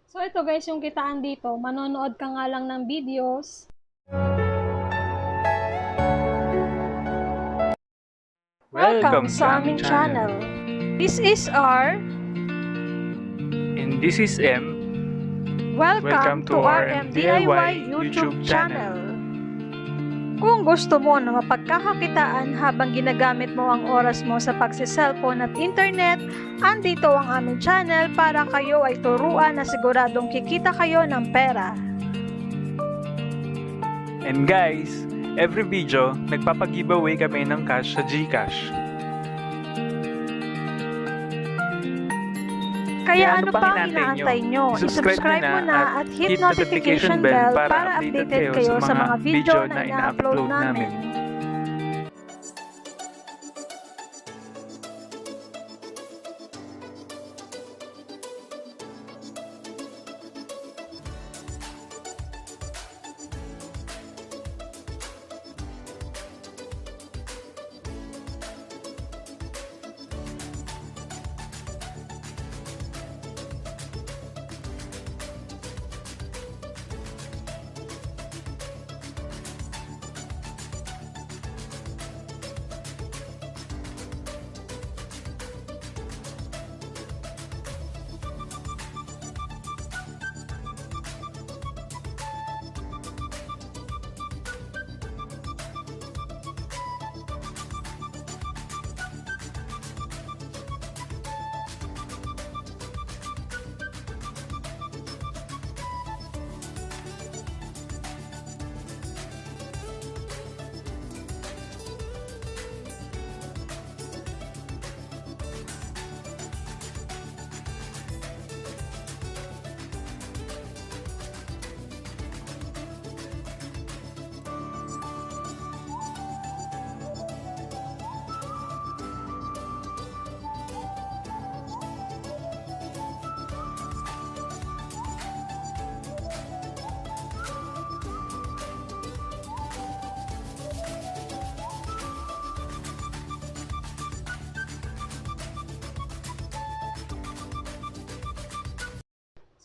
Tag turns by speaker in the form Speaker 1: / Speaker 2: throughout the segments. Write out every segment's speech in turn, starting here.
Speaker 1: So ito guys, yung kitaan dito, manonood ka nga lang ng videos. Welcome sa aming channel. This is R.
Speaker 2: And this is M.
Speaker 1: Welcome to r.m.diy YouTube channel. Kung gusto mo na mapagkakakitaan habang ginagamit mo ang oras mo sa pagsiselfone at internet, andito ang aming channel para kayo ay turuan na siguradong kikita kayo ng pera.
Speaker 2: And guys, every video, nagpapag-giveaway kami ng cash sa Gcash.
Speaker 1: Kaya ano pang inaantay nyo? I-subscribe mo na at hit notification bell para updated kayo sa mga video na ina-upload namin.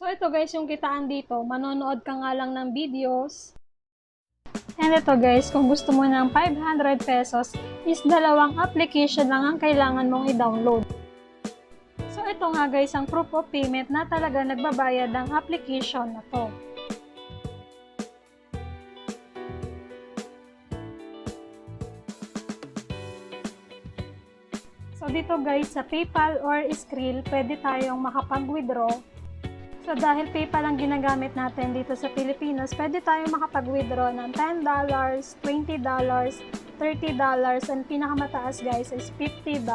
Speaker 1: So ito guys, yung kitaan dito, manonood ka nga lang ng videos. And ito guys, kung gusto mo ng 500 pesos, is dalawang application lang ang kailangan mong i-download. So ito nga guys, ang proof of payment na talaga nagbabayad ng application na to. So dito guys, sa PayPal or Skrill, pwede tayong makapag-withdraw. So dahil PayPal ang ginagamit natin dito sa Pilipinas, pwede tayong makapag-withdraw ng $10, $20, $30, and pinakamataas guys is $50.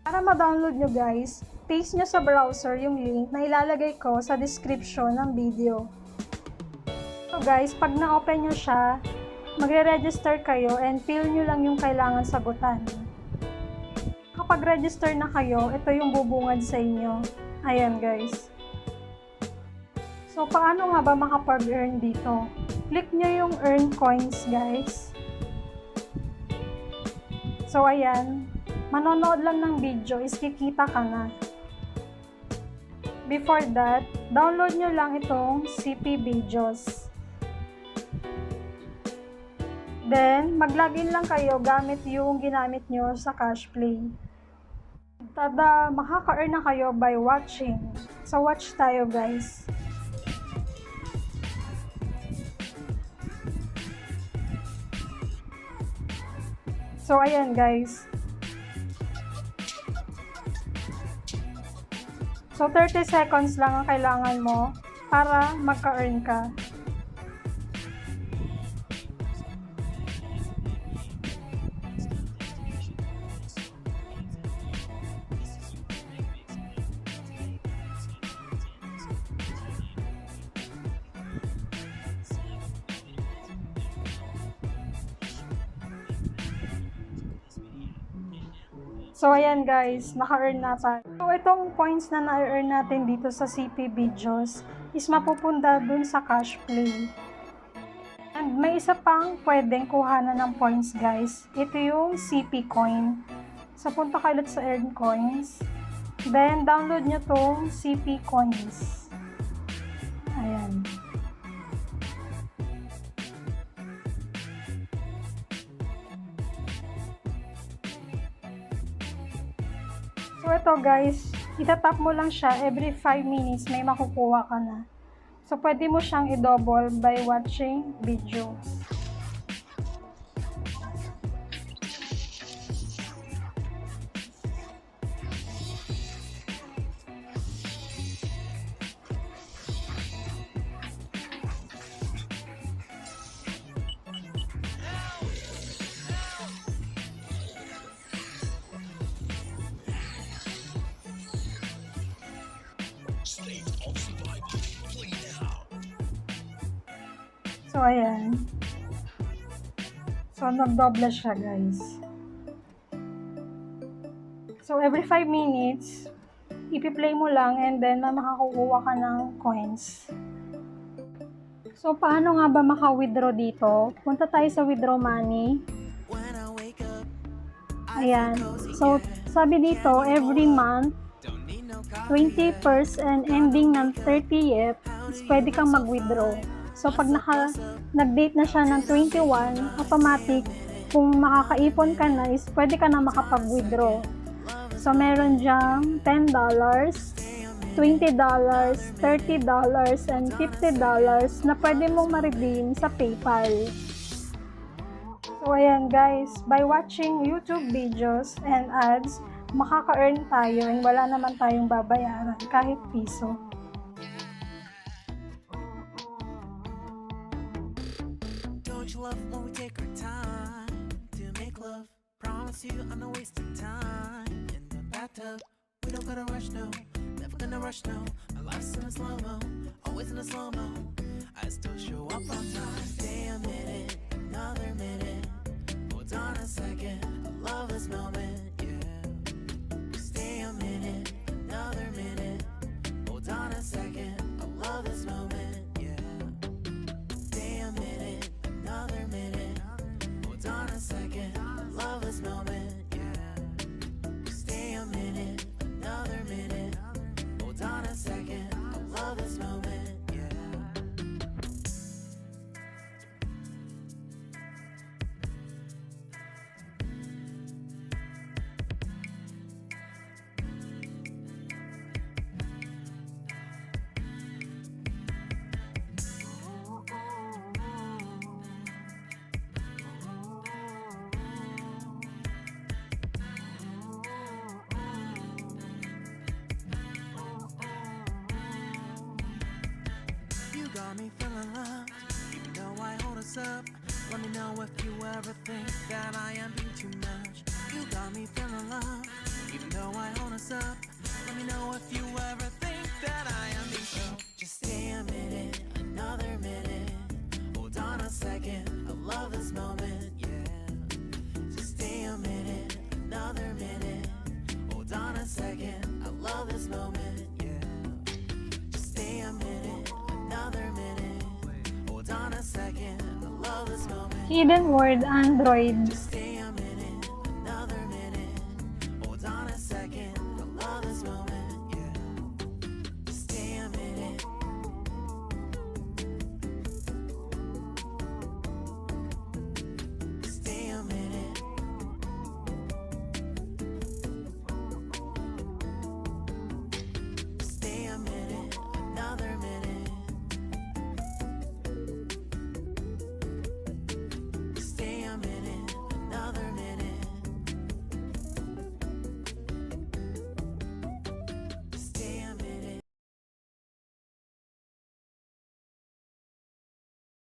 Speaker 1: Para ma-download nyo guys, paste nyo sa browser yung link na ilalagay ko sa description ng video. So guys, pag na-open nyo siya, magre-register kayo and fill nyo lang yung kailangan sagutan. Kapag register na kayo, ito yung bubungad sa inyo. Ayan guys. So, paano nga ba makapag-earn dito? Click nyo yung earn coins guys. So, ayan. Manonood lang ng video is kikita ka na. Before that, download nyo lang itong CP Videos. Then, mag-login lang kayo gamit yung ginamit nyo sa Cashplay. Tada, makaka-earn na kayo by watching. So, watch tayo guys. So, ayan guys. So, 30 seconds lang ang kailangan mo para magka-earn ka. So, ayan guys, naka-earn na tayo. So, itong points na na-earn natin dito sa CP Videos is mapupunta dun sa Cashplay. And may isa pang pwedeng kuhanan ng points guys. Ito yung CP Coin. So, punta kayo sa Earn Coins. Then, download nyo tong CP Coins. Ayan. So, ito guys, itatap mo lang siya every 5 minutes, may makukuha ka na. So, pwede mo siyang i-double by watching videos. So, ayan. So, nag-double siya, guys. So, every 5 minutes, ipi-play mo lang and then makakukuha ka ng coins. So, paano nga ba maka-withdraw dito? Punta tayo sa withdraw money. Ayan. So, sabi dito, every month, 21st and ending ng 30th, is pwede kang mag-withdraw. So, pag nag-date na siya ng 21, automatic, kung makakaipon ka na, is pwede ka na makapag-withdraw. So, meron dyang $10, $20, $30, and $50 na pwede mong ma-redeem sa PayPal. So, ayan guys, by watching YouTube videos and ads, makaka-earn tayo and wala naman tayong babayaran kahit piso.
Speaker 3: Love when we take our time to make love. Promise you I'm not wasting time in the bathtub. We don't gotta rush, no. Never gonna rush, no. My life's in a slow-mo, always in a slow-mo. I still show up on time. Stay a minute, another minute. Hold on a second, I love this moment, yeah. Stay a minute, another minute. Hold on a second, I love this moment, yeah. Stay a minute. Another minute, hold on a second, I love this moment, yeah. Stay a minute, another minute, hold on a second, I love this moment, yeah. Got me feeling loved, even though I hold us up. Let me know if you ever think that I am being too much. You got me feeling loved, even though I hold us up. Let me know if you ever think that I am being so. Just stay a minute, another minute. Hold on a second, I love this moment, yeah. Just stay a minute, another minute. Hold on a second, I love this moment, yeah. Just stay a minute. Another minute, hold on a second, I love this moment.
Speaker 1: Hidden word Android.
Speaker 3: Just stay a minute, another minute, hold on a second, I love this moment, yeah. Just stay a minute. Stay a minute. Stay a minute, another minute.